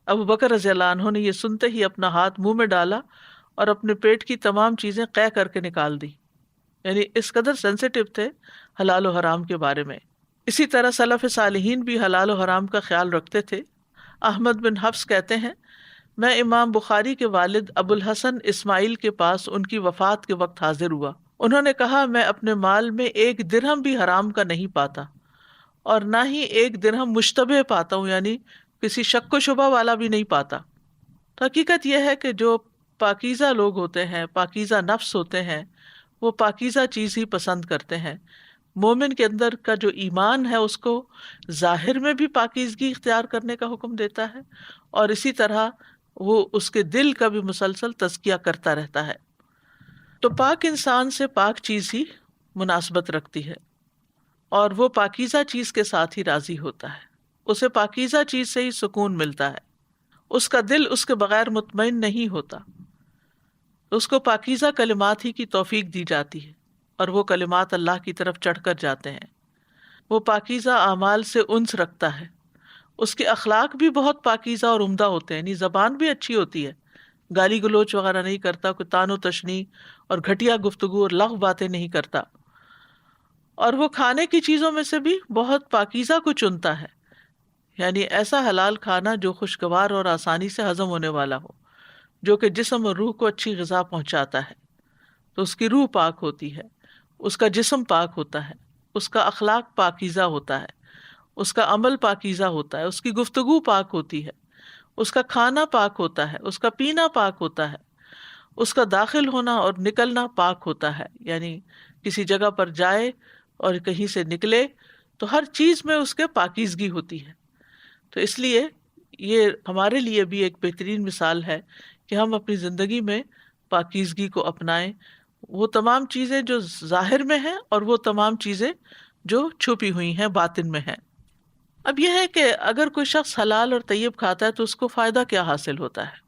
ابو بکر رضی اللہ عنہ نے یہ سنتے ہی اپنا ہاتھ منہ میں ڈالا اور اپنے پیٹ کی تمام چیزیں قے کر کے نکال دی، یعنی اس قدر سینسیٹیو تھے حلال و حرام کے بارے میں۔ اسی طرح سلف صالحین بھی حلال و حرام کا خیال رکھتے تھے۔ احمد بن حفص کہتے ہیں میں امام بخاری کے والد ابو الحسن اسماعیل کے پاس ان کی وفات کے وقت حاضر ہوا، انہوں نے کہا میں اپنے مال میں ایک درہم بھی حرام کا نہیں پاتا اور نہ ہی ایک درہم مشتبہ پاتا ہوں، یعنی کسی شک و شبہ والا بھی نہیں پاتا۔ تو حقیقت یہ ہے کہ جو پاکیزہ لوگ ہوتے ہیں، پاکیزہ نفس ہوتے ہیں، وہ پاکیزہ چیز ہی پسند کرتے ہیں۔ مومن کے اندر کا جو ایمان ہے اس کو ظاہر میں بھی پاکیزگی اختیار کرنے کا حکم دیتا ہے، اور اسی طرح وہ اس کے دل کا بھی مسلسل تزکیہ کرتا رہتا ہے۔ تو پاک انسان سے پاک چیز ہی مناسبت رکھتی ہے، اور وہ پاکیزہ چیز کے ساتھ ہی راضی ہوتا ہے، اسے پاکیزہ چیز سے ہی سکون ملتا ہے، اس کا دل اس کے بغیر مطمئن نہیں ہوتا، اس کو پاکیزہ کلمات ہی کی توفیق دی جاتی ہے، اور وہ کلمات اللہ کی طرف چڑھ کر جاتے ہیں۔ وہ پاکیزہ اعمال سے انس رکھتا ہے، اس کے اخلاق بھی بہت پاکیزہ اور عمدہ ہوتے ہیں، یعنی زبان بھی اچھی ہوتی ہے، گالی گلوچ وغیرہ نہیں کرتا، کوئی تان و تشنیع اور گھٹیا گفتگو اور لغو باتیں نہیں کرتا۔ اور وہ کھانے کی چیزوں میں سے بھی بہت پاکیزہ کو چنتا ہے، یعنی ایسا حلال کھانا جو خوشگوار اور آسانی سے ہضم ہونے والا ہو، جو کہ جسم اور روح کو اچھی غذا پہنچاتا ہے، تو اس کی روح پاک ہوتی ہے، اس کا جسم پاک ہوتا ہے، اس کا اخلاق پاکیزہ ہوتا ہے، اس کا عمل پاکیزہ ہوتا ہے، اس کی گفتگو پاک ہوتی ہے، اس کا کھانا پاک ہوتا ہے، اس کا پینا پاک ہوتا ہے، اس کا داخل ہونا اور نکلنا پاک ہوتا ہے، یعنی کسی جگہ پر جائے اور کہیں سے نکلے تو ہر چیز میں اس کے پاکیزگی ہوتی ہے۔ تو اس لیے یہ ہمارے لیے بھی ایک بہترین مثال ہے کہ ہم اپنی زندگی میں پاکیزگی کو اپنائیں، وہ تمام چیزیں جو ظاہر میں ہیں اور وہ تمام چیزیں جو چھپی ہوئی ہیں، باطن میں ہیں۔ اب یہ ہے کہ اگر کوئی شخص حلال اور طیب کھاتا ہے تو اس کو فائدہ کیا حاصل ہوتا ہے؟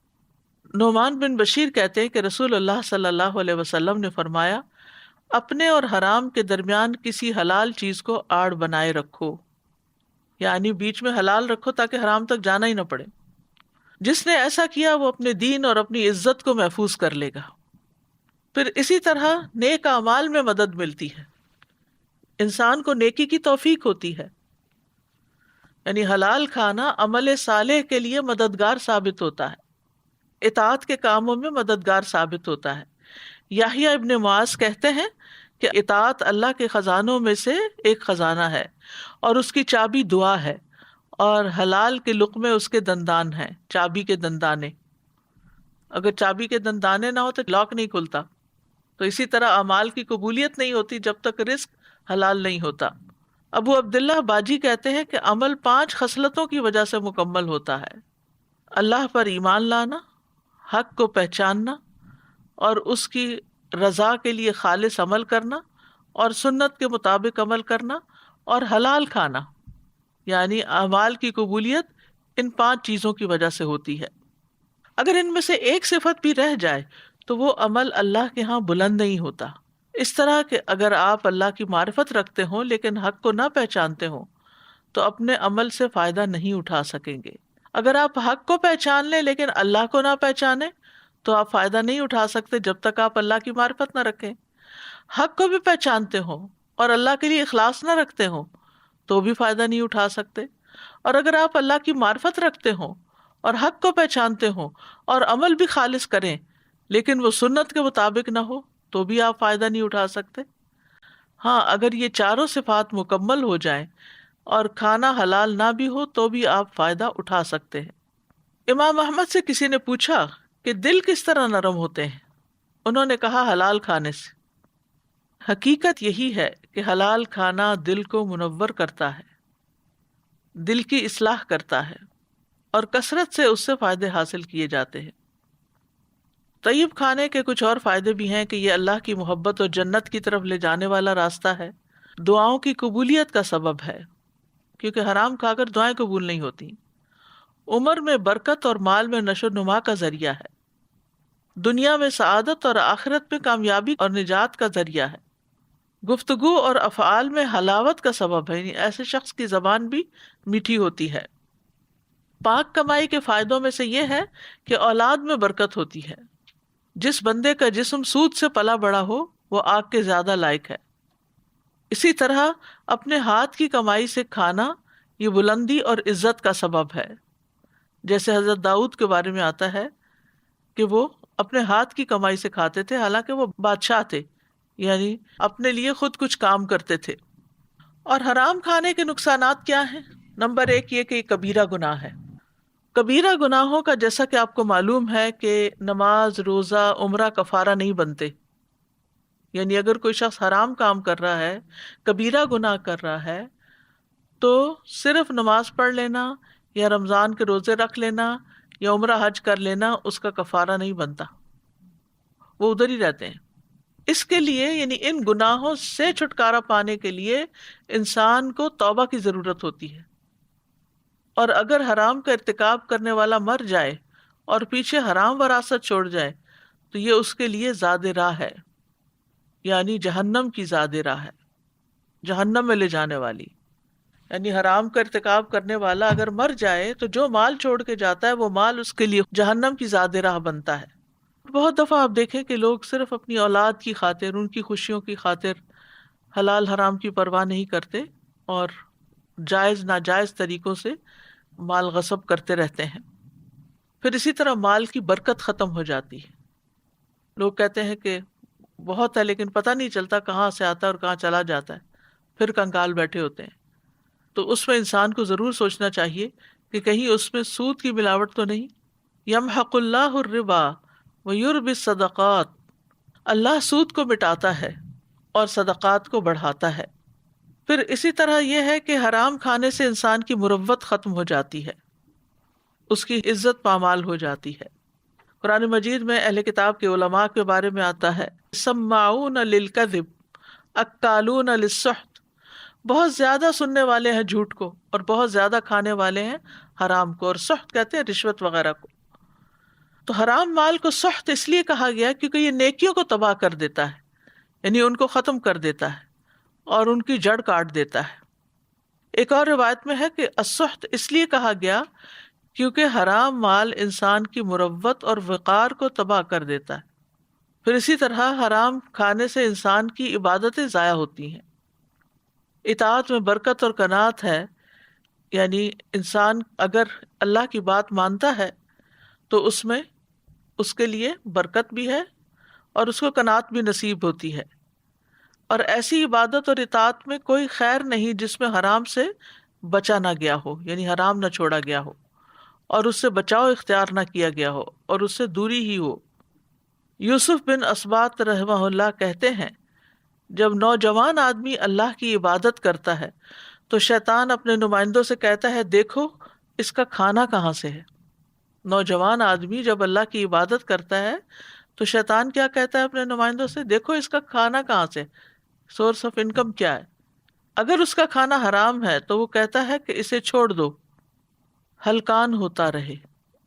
نعمان بن بشیر کہتے ہیں کہ رسول اللہ صلی اللہ علیہ وسلم نے فرمایا، اپنے اور حرام کے درمیان کسی حلال چیز کو آڑ بنائے رکھو، یعنی بیچ میں حلال رکھو تاکہ حرام تک جانا ہی نہ پڑے۔ جس نے ایسا کیا وہ اپنے دین اور اپنی عزت کو محفوظ کر لے گا۔ پھر اسی طرح نیک اعمال میں مدد ملتی ہے، انسان کو نیکی کی توفیق ہوتی ہے، یعنی حلال کھانا عمل صالح کے لیے مددگار ثابت ہوتا ہے، اطاعت کے کاموں میں مددگار ثابت ہوتا ہے۔ یحییٰ ابن معاذ کہتے ہیں کہ اطاعت اللہ کے خزانوں میں سے ایک خزانہ ہے اور اس کی چابی دعا ہے، اور حلال کے لقمے اس کے دندان ہیں، چابی کے دندانے۔ اگر چابی کے دندانے نہ ہو تو لاک نہیں کھلتا۔ تو اسی طرح اعمال کی قبولیت نہیں ہوتی جب تک رزق حلال نہیں ہوتا۔ ابو عبداللہ باجی کہتے ہیں کہ عمل 5 خصلتوں کی وجہ سے مکمل ہوتا ہے: اللہ پر ایمان لانا، حق کو پہچاننا اور اس کی رضا کے لیے خالص عمل کرنا، اور سنت کے مطابق عمل کرنا، اور حلال کھانا، یعنی اعمال کی قبولیت ان 5 چیزوں کی وجہ سے ہوتی ہے۔ اگر ان میں سے ایک صفت بھی رہ جائے تو وہ عمل اللہ کے ہاں بلند نہیں ہوتا۔ اس طرح کہ اگر آپ اللہ کی معرفت رکھتے ہوں لیکن حق کو نہ پہچانتے ہوں تو اپنے عمل سے فائدہ نہیں اٹھا سکیں گے۔ اگر آپ حق کو پہچان لیں لیکن اللہ کو نہ پہچانیں تو آپ فائدہ نہیں اٹھا سکتے جب تک آپ اللہ کی معرفت نہ رکھیں۔ حق کو بھی پہچانتے ہوں اور اللہ کے لیے اخلاص نہ رکھتے ہوں تو بھی فائدہ نہیں اٹھا سکتے۔ اور اگر آپ اللہ کی معرفت رکھتے ہوں اور حق کو پہچانتے ہوں اور عمل بھی خالص کریں لیکن وہ سنت کے مطابق نہ ہو تو بھی آپ فائدہ نہیں اٹھا سکتے۔ ہاں، اگر یہ چاروں صفات مکمل ہو جائیں اور کھانا حلال نہ بھی ہو تو بھی آپ فائدہ اٹھا سکتے ہیں۔ امام احمد سے کسی نے پوچھا کہ دل کس طرح نرم ہوتے ہیں؟ انہوں نے کہا حلال کھانے سے۔ حقیقت یہی ہے کہ حلال کھانا دل کو منور کرتا ہے، دل کی اصلاح کرتا ہے اور کثرت سے اس سے فائدے حاصل کیے جاتے ہیں۔ طیب کھانے کے کچھ اور فائدے بھی ہیں کہ یہ اللہ کی محبت اور جنت کی طرف لے جانے والا راستہ ہے، دعاؤں کی قبولیت کا سبب ہے کیونکہ حرام کھا کر دعائیں قبول نہیں ہوتی، عمر میں برکت اور مال میں نشو و نما کا ذریعہ ہے، دنیا میں سعادت اور آخرت میں کامیابی اور نجات کا ذریعہ ہے، گفتگو اور افعال میں حلاوت کا سبب ہے، یعنی ایسے شخص کی زبان بھی میٹھی ہوتی ہے۔ پاک کمائی کے فائدوں میں سے یہ ہے کہ اولاد میں برکت ہوتی ہے۔ جس بندے کا جسم سود سے پلا بڑا ہو وہ آگ کے زیادہ لائق ہے۔ اسی طرح اپنے ہاتھ کی کمائی سے کھانا یہ بلندی اور عزت کا سبب ہے، جیسے حضرت داؤد کے بارے میں آتا ہے کہ وہ اپنے ہاتھ کی کمائی سے کھاتے تھے حالانکہ وہ بادشاہ تھے، یعنی اپنے لیے خود کچھ کام کرتے تھے۔ اور حرام کھانے کے نقصانات کیا ہیں؟ نمبر 1 یہ کہ یہ کبیرہ گناہ ہے۔ کبیرہ گناہوں کا جیسا کہ آپ کو معلوم ہے کہ نماز، روزہ، عمرہ کفارہ نہیں بنتے، یعنی اگر کوئی شخص حرام کام کر رہا ہے، کبیرہ گناہ کر رہا ہے، تو صرف نماز پڑھ لینا یا رمضان کے روزے رکھ لینا یا عمرہ حج کر لینا اس کا کفارہ نہیں بنتا، وہ ادھر ہی رہتے ہیں۔ اس کے لیے یعنی ان گناہوں سے چھٹکارا پانے کے لیے انسان کو توبہ کی ضرورت ہوتی ہے، اور اگر حرام کا ارتکاب کرنے والا مر جائے اور پیچھے حرام وراثت چھوڑ جائے تو یہ اس کے لیے زاد راہ ہے، یعنی جہنم کی زاد راہ ہے، جہنم میں لے جانے والی۔ یعنی حرام کا ارتکاب کرنے والا اگر مر جائے تو جو مال چھوڑ کے جاتا ہے وہ مال اس کے لیے جہنم کی زاد راہ بنتا ہے۔ بہت دفعہ آپ دیکھیں کہ لوگ صرف اپنی اولاد کی خاطر، ان کی خوشیوں کی خاطر حلال حرام کی پرواہ نہیں کرتے اور جائز ناجائز طریقوں سے مال غصب کرتے رہتے ہیں. پھر اسی طرح مال کی برکت ختم ہو جاتی ہے. لوگ کہتے ہیں کہ بہت ہے لیکن پتہ نہیں چلتا کہاں سے آتا ہے اور کہاں چلا جاتا ہے، پھر کنگال بیٹھے ہوتے ہیں. تو اس میں انسان کو ضرور سوچنا چاہیے کہ کہیں اس میں سود کی ملاوٹ تو نہیں. یمحق اللہ الربا ویربی الصدقات، اللہ سود کو مٹاتا ہے اور صدقات کو بڑھاتا ہے. پھر اسی طرح یہ ہے کہ حرام کھانے سے انسان کی مروت ختم ہو جاتی ہے، اس کی عزت پامال ہو جاتی ہے. قرآن مجید میں اہل کتاب کے علماء کے بارے میں آتا ہے سماعون للکذب اکالون للسحت، بہت زیادہ سننے والے ہیں جھوٹ کو اور بہت زیادہ کھانے والے ہیں حرام کو، اور سحت کہتے ہیں رشوت وغیرہ کو. تو حرام مال کو سحت اس لیے کہا گیا کیونکہ یہ نیکیوں کو تباہ کر دیتا ہے، یعنی ان کو ختم کر دیتا ہے اور ان کی جڑ کاٹ دیتا ہے. ایک اور روایت میں ہے کہ السحت اس لیے کہا گیا کیونکہ حرام مال انسان کی مروت اور وقار کو تباہ کر دیتا ہے. پھر اسی طرح حرام کھانے سے انسان کی عبادتیں ضائع ہوتی ہیں. اطاعت میں برکت اور قناعت ہے، یعنی انسان اگر اللہ کی بات مانتا ہے تو اس میں اس کے لیے برکت بھی ہے اور اس کو قناعت بھی نصیب ہوتی ہے. اور ایسی عبادت اور اطاعت میں کوئی خیر نہیں جس میں حرام سے بچا نہ گیا ہو، یعنی حرام نہ چھوڑا گیا ہو اور اس سے بچاؤ اختیار نہ کیا گیا ہو اور اس سے دوری ہی ہو. یوسف بن اسباط رحمہ اللہ کہتے ہیں جب نوجوان آدمی اللہ کی عبادت کرتا ہے تو شیطان اپنے نمائندوں سے کہتا ہے دیکھو اس کا کھانا کہاں سے ہے. نوجوان آدمی جب اللہ کی عبادت کرتا ہے تو شیطان کیا کہتا ہے اپنے نمائندوں سے، دیکھو اس کا کھانا کہاں سے، سورس آف انکم کیا ہے. اگر اس کا کھانا حرام ہے تو وہ کہتا ہے کہ اسے چھوڑ دو، ہلکان ہوتا رہے،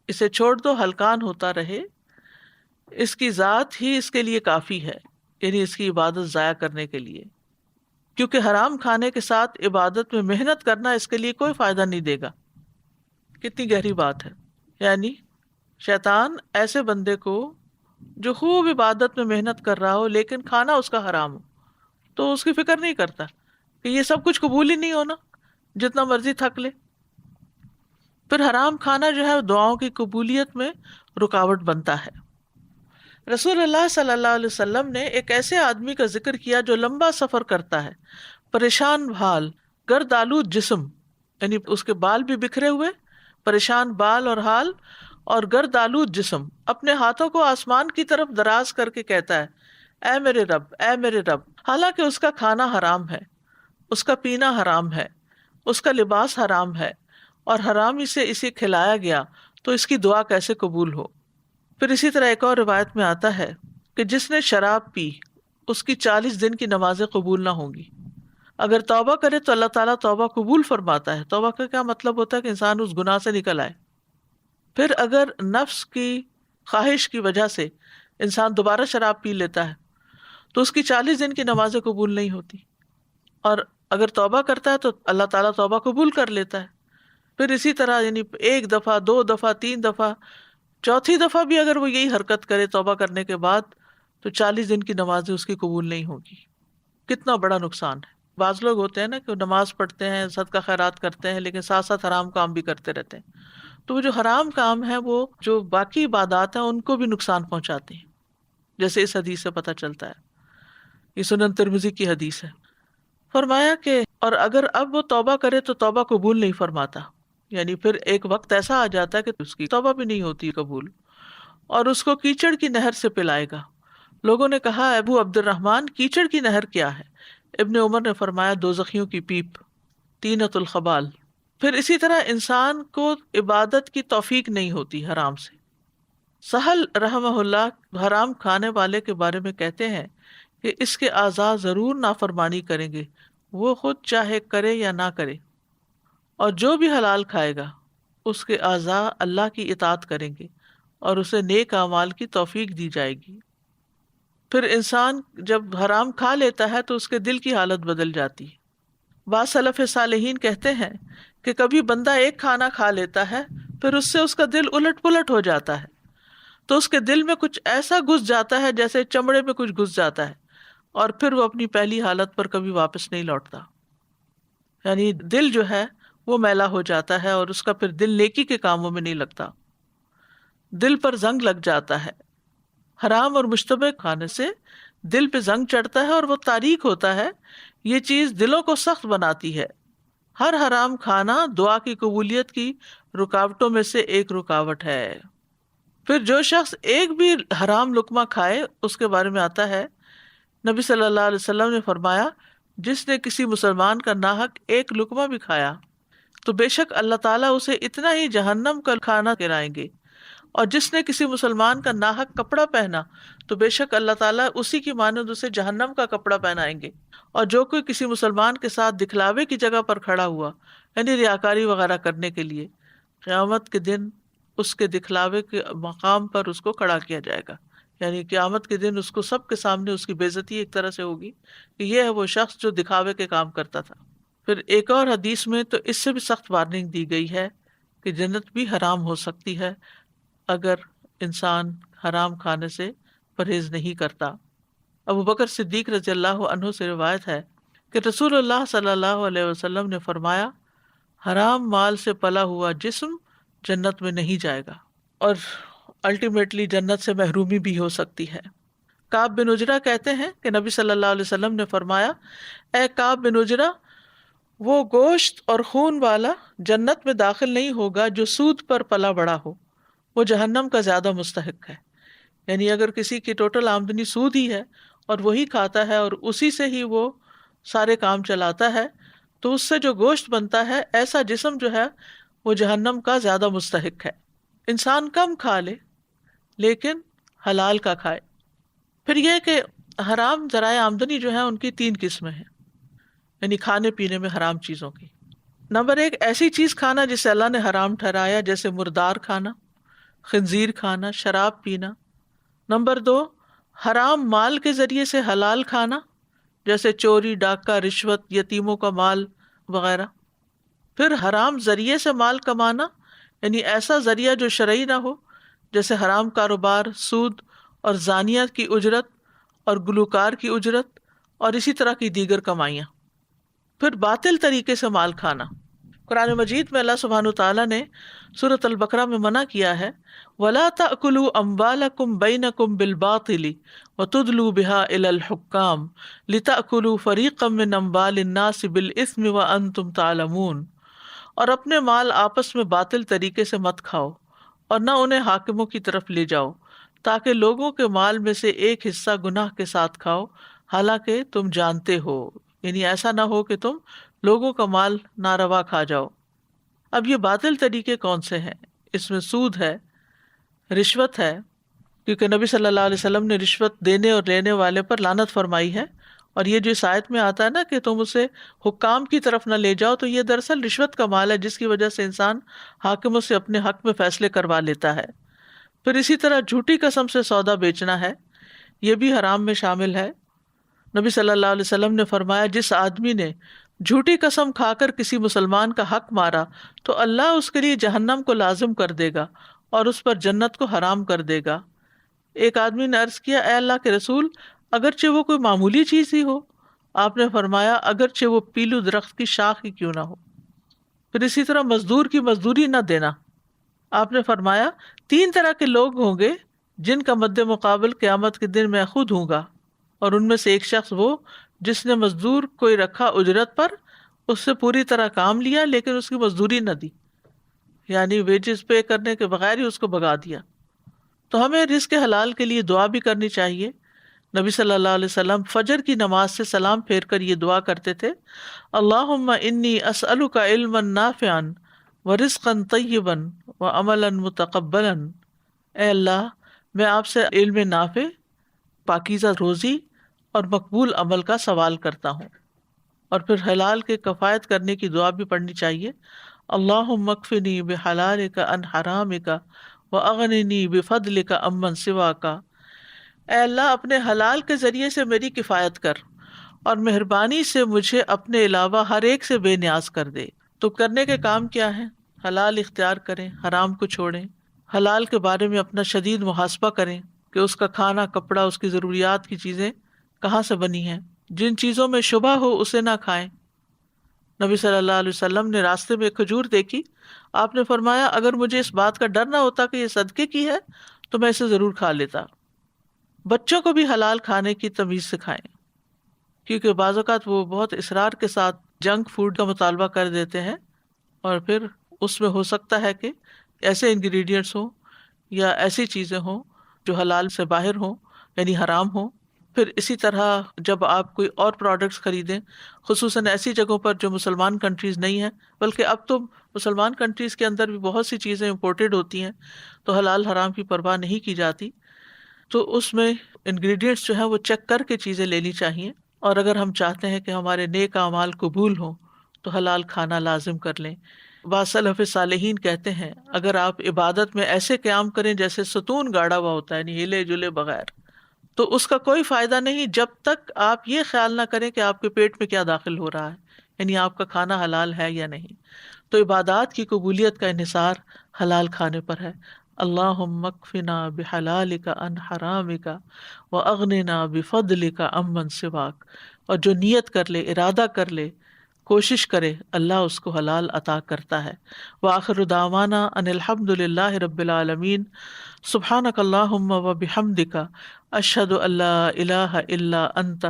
اسے چھوڑ دو ہلکان ہوتا رہے، اس کی ذات ہی اس کے لیے کافی ہے، یعنی اس کی عبادت ضائع کرنے کے لیے. کیونکہ حرام کھانے کے ساتھ عبادت میں محنت کرنا اس کے لیے کوئی فائدہ نہیں دے گا. کتنی گہری بات ہے. یعنی شیطان ایسے بندے کو جو خوب عبادت میں محنت کر رہا ہو لیکن کھانا اس کا حرام ہو تو اس کی فکر نہیں کرتا کہ یہ سب کچھ قبول ہی نہیں ہونا، جتنا مرضی تھک لے. پھر حرام کھانا جو ہے دعاؤں کی قبولیت میں رکاوٹ بنتا ہے. رسول اللہ صلی اللہ علیہ وسلم نے ایک ایسے آدمی کا ذکر کیا جو لمبا سفر کرتا ہے، پریشان حال، گرد آلود جسم، یعنی اس کے بال بھی بکھرے ہوئے، پریشان بال اور حال اور گرد آلود جسم، اپنے ہاتھوں کو آسمان کی طرف دراز کر کے کہتا ہے اے میرے رب، اے میرے رب، حالانکہ اس کا کھانا حرام ہے، اس کا پینا حرام ہے، اس کا لباس حرام ہے اور حرامی سے اسے کھلایا گیا، تو اس کی دعا کیسے قبول ہو. پھر اسی طرح ایک اور روایت میں آتا ہے کہ جس نے شراب پی اس کی 40 دن کی نمازیں قبول نہ ہوں گی. اگر توبہ کرے تو اللہ تعالیٰ توبہ قبول فرماتا ہے. توبہ کا کیا مطلب ہوتا ہے کہ انسان اس گناہ سے نکل آئے. پھر اگر نفس کی خواہش کی وجہ سے انسان دوبارہ شراب پی لیتا ہے تو اس کی 40 دن کی نمازیں قبول نہیں ہوتی، اور اگر توبہ کرتا ہے تو اللہ تعالیٰ توبہ قبول کر لیتا ہے. پھر اسی طرح یعنی 1 دفعہ 2 دفعہ 3 دفعہ، چوتھی دفعہ بھی اگر وہ یہی حرکت کرے توبہ کرنے کے بعد تو 40 دن کی نمازیں اس کی قبول نہیں ہوگی. کتنا بڑا نقصان ہے. بعض لوگ ہوتے ہیں نا کہ نماز پڑھتے ہیں، صدقہ خیرات کرتے ہیں، لیکن ساتھ ساتھ حرام کام بھی کرتے رہتے ہیں. تو وہ جو حرام کام ہے وہ جو باقی عبادات ہیں ان کو بھی نقصان پہنچاتے ہیں، جیسے اس حدیث سے پتہ چلتا ہے. یہ سنن ترمذی کی حدیث ہے. فرمایا کہ اور اگر اب وہ توبہ کرے تو توبہ قبول نہیں فرماتا، یعنی پھر ایک وقت ایسا آ جاتا ہے کہ اس کی توبہ بھی نہیں ہوتی قبول، اور اس کو کیچڑ کی نہر سے پلائے گا. لوگوں نے کہا ابو عبد الرحمن کیچڑ کی نہر کیا ہے؟ ابن عمر نے فرمایا دوزخیوں کی پیپ، طینۃ الخبال. پھر اسی طرح انسان کو عبادت کی توفیق نہیں ہوتی حرام سے. سہل رحمہ اللہ حرام کھانے والے کے بارے میں کہتے ہیں کہ اس کے اعضاء ضرور نافرمانی کریں گے، وہ خود چاہے کرے یا نہ کرے، اور جو بھی حلال کھائے گا اس کے اعضاء اللہ کی اطاعت کریں گے اور اسے نیک اعمال کی توفیق دی جائے گی. پھر انسان جب حرام کھا لیتا ہے تو اس کے دل کی حالت بدل جاتی ہے. بعض سلف صالحین کہتے ہیں کہ کبھی بندہ ایک کھانا کھا لیتا ہے پھر اس سے اس کا دل الٹ پلٹ ہو جاتا ہے، تو اس کے دل میں کچھ ایسا گھس جاتا ہے جیسے چمڑے میں کچھ گھس جاتا ہے، اور پھر وہ اپنی پہلی حالت پر کبھی واپس نہیں لوٹتا. یعنی دل جو ہے وہ میلا ہو جاتا ہے اور اس کا پھر دل نیکی کے کاموں میں نہیں لگتا، دل پر زنگ لگ جاتا ہے. حرام اور مشتبہ کھانے سے دل پہ زنگ چڑھتا ہے اور وہ تاریک ہوتا ہے. یہ چیز دلوں کو سخت بناتی ہے. ہر حرام کھانا دعا کی قبولیت کی رکاوٹوں میں سے ایک رکاوٹ ہے. پھر جو شخص ایک بھی حرام لقمہ کھائے اس کے بارے میں آتا ہے، نبی صلی اللہ علیہ وسلم نے فرمایا جس نے کسی مسلمان کا ناحق ایک لقمہ بھی کھایا تو بے شک اللہ تعالیٰ اسے اتنا ہی جہنم کا کھانا کھلائیں گے، اور جس نے کسی مسلمان کا ناحق کپڑا پہنا تو بے شک اللہ تعالیٰ اسی کی مانند اسے جہنم کا کپڑا پہنائیں گے. اور جو کوئی کسی مسلمان کے ساتھ دکھلاوے کی جگہ پر کھڑا ہوا، یعنی ریاکاری وغیرہ کرنے کے لیے، قیامت کے دن اس کے دکھلاوے کے مقام پر اس کو کھڑا کیا جائے گا. یعنی قیامت کے دن اس کو سب کے سامنے اس کی بے عزتی ایک طرح سے ہوگی کہ یہ ہے وہ شخص جو دکھاوے کے کام کرتا تھا. پھر ایک اور حدیث میں تو اس سے بھی سخت وارننگ دی گئی ہے کہ جنت بھی حرام ہو سکتی ہے اگر انسان حرام کھانے سے پرہیز نہیں کرتا. ابو بکر صدیق رضی اللہ عنہ سے روایت ہے کہ رسول اللہ صلی اللہ علیہ وسلم نے فرمایا حرام مال سے پلا ہوا جسم جنت میں نہیں جائے گا اور الٹیمیٹلی جنت سے محرومی بھی ہو سکتی ہے. کعب بن عجرہ کہتے ہیں کہ نبی صلی اللہ علیہ وسلم نے فرمایا اے کعب بن عجرہ، وہ گوشت اور خون والا جنت میں داخل نہیں ہوگا جو سود پر پلا بڑا ہو، وہ جہنم کا زیادہ مستحق ہے. یعنی اگر کسی کی ٹوٹل آمدنی سود ہی ہے اور وہی کھاتا ہے اور اسی سے ہی وہ سارے کام چلاتا ہے تو اس سے جو گوشت بنتا ہے ایسا جسم جو ہے وہ جہنم کا زیادہ مستحق ہے. انسان کم کھا لے لیکن حلال کا کھائے. پھر یہ کہ حرام ذرائع آمدنی جو ہے ان کی 3 قسمیں ہیں، یعنی کھانے پینے میں حرام چیزوں کی. نمبر 1 ایسی چیز کھانا جسے اللہ نے حرام ٹھہرایا، جیسے مردار کھانا، خنزیر کھانا، شراب پینا. نمبر 2 حرام مال کے ذریعے سے حلال کھانا، جیسے چوری، ڈاکہ، رشوت، یتیموں کا مال وغیرہ. پھر حرام ذریعے سے مال کمانا، یعنی ایسا ذریعہ جو شرعی نہ ہو، جیسے حرام کاروبار، سود اور زانیت کی اجرت اور گلوکار کی اجرت اور اسی طرح کی دیگر کمائیاں. پھر باطل طریقے سے مال کھانا. قرآن مجید میں اللہ سبحانہ تعالیٰ نے سورۃ البقرہ میں منع کیا ہے وَلَا تَأْكُلُوا أَمْوَالَكُمْ بَيْنَكُمْ بِالْبَاطِلِ وَتُدْلُوا بِهَا إِلَى الْحُكَّامِ لِتَأْكُلُوا فَرِيقًا مِّنْ أَمْوَالِ النَّاسِ بِالْإِثْمِ وَأَنْتُمْ تَعْلَمُونَ. اور اپنے مال آپس میں باطل طریقے سے مت کھاؤ اور نہ انہیں حاکموں کی طرف لے جاؤ تاکہ لوگوں کے مال میں سے ایک حصہ گناہ کے ساتھ کھاؤ حالانکہ تم جانتے ہو. یعنی ایسا نہ ہو کہ تم لوگوں کا مال ناروا کھا جاؤ. اب یہ باطل طریقے کون سے ہیں؟ اس میں سود ہے، رشوت ہے، کیونکہ نبی صلی اللہ علیہ وسلم نے رشوت دینے اور لینے والے پر لعنت فرمائی ہے. اور یہ جو اس آیت میں آتا ہے نا کہ تم اسے حکام کی طرف نہ لے جاؤ، تو یہ دراصل رشوت کا مال ہے جس کی وجہ سے انسان حاکموں سے اپنے حق میں فیصلے کروا لیتا ہے. پھر اسی طرح جھوٹی قسم سے سودا بیچنا ہے، یہ بھی حرام میں شامل ہے. نبی صلی اللہ علیہ وسلم نے فرمایا جس آدمی نے جھوٹی قسم کھا کر کسی مسلمان کا حق مارا تو اللہ اس کے لیے جہنم کو لازم کر دے گا اور اس پر جنت کو حرام کر دے گا. ایک آدمی نے عرض کیا اے اللہ کے رسول، اگرچہ وہ کوئی معمولی چیز ہی ہو. آپ نے فرمایا اگرچہ وہ پیلو درخت کی شاخ ہی کیوں نہ ہو. پھر اسی طرح مزدور کی مزدوری نہ دینا. آپ نے فرمایا 3 طرح کے لوگ ہوں گے جن کا مد مقابل قیامت کے دن میں خود ہوں گا، اور ان میں سے ایک شخص وہ جس نے مزدور کوئی رکھا اجرت پر، اس سے پوری طرح کام لیا لیکن اس کی مزدوری نہ دی، یعنی ویجز پے کرنے کے بغیر ہی اس کو بھگا دیا. تو ہمیں رزق حلال کے لیے دعا بھی کرنی چاہیے. نبی صلی اللہ علیہ وسلم فجر کی نماز سے سلام پھیر کر یہ دعا کرتے تھے اللہم انی اسألک علما نافعا ورزقا طیبا وعملا متقبلا. اے اللہ میں آپ سے علم نافع، پاکیزہ روزی اور مقبول عمل کا سوال کرتا ہوں. اور پھر حلال کے کفایت کرنے کی دعا بھی پڑھنی چاہیے اللہم اکفنی بحلالک عن حرامک واغننی بفضلک عمن سواک. اے اللہ اپنے حلال کے ذریعے سے میری کفایت کر اور مہربانی سے مجھے اپنے علاوہ ہر ایک سے بے نیاز کر دے. تو کرنے کے کام کیا ہیں؟ حلال اختیار کریں، حرام کو چھوڑیں، حلال کے بارے میں اپنا شدید محاسبہ کریں کہ اس کا کھانا، کپڑا، اس کی ضروریات کی چیزیں کہاں سے بنی ہے، جن چیزوں میں شبہ ہو اسے نہ کھائیں۔ نبی صلی اللہ علیہ وسلم نے راستے میں ایک کھجور دیکھی، آپ نے فرمایا اگر مجھے اس بات کا ڈر نہ ہوتا کہ یہ صدقے کی ہے تو میں اسے ضرور کھا لیتا۔ بچوں کو بھی حلال کھانے کی تمیز سکھائیں، کیونکہ بعض اوقات وہ بہت اصرار کے ساتھ جنک فوڈ کا مطالبہ کر دیتے ہیں، اور پھر اس میں ہو سکتا ہے کہ ایسے انگریڈینٹس ہوں یا ایسی چیزیں ہوں جو حلال سے باہر ہوں، یعنی حرام ہوں۔ پھر اسی طرح جب آپ کوئی اور پروڈکٹس خریدیں، خصوصاً ایسی جگہوں پر جو مسلمان کنٹریز نہیں ہیں، بلکہ اب تو مسلمان کنٹریز کے اندر بھی بہت سی چیزیں امپورٹڈ ہوتی ہیں تو حلال حرام کی پرواہ نہیں کی جاتی، تو اس میں انگریڈینٹس جو ہیں وہ چیک کر کے چیزیں لینی چاہیے۔ اور اگر ہم چاہتے ہیں کہ ہمارے نیک اعمال قبول ہوں تو حلال کھانا لازم کر لیں۔ بعض سلف صالحین کہتے ہیں اگر آپ عبادت میں ایسے قیام کریں جیسے ستون گاڑا ہوا ہوتا ہے، یعنی ہلے جلے بغیر، تو اس کا کوئی فائدہ نہیں جب تک آپ یہ خیال نہ کریں کہ آپ کے پیٹ میں کیا داخل ہو رہا ہے، یعنی آپ کا کھانا حلال ہے یا نہیں۔ تو عبادات کی قبولیت کا انحصار حلال کھانے پر ہے۔ اللہم اکفنا بحلالک عن حرامک واغننا بفضلک عمن سواک۔ اور جو نیت کر لے، ارادہ کر لے، کوشش کرے، اللہ اس کو حلال عطا کرتا ہے۔ وآخر دعوانا ان الحمد للہ رب العالمین۔ سبحانک اللہم وبحمدک، اشہد ان لا الہ الا انت،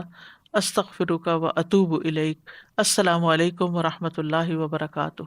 استغفرک واتوب الیک۔ السلام علیکم ورحمۃ اللہ وبرکاتہ۔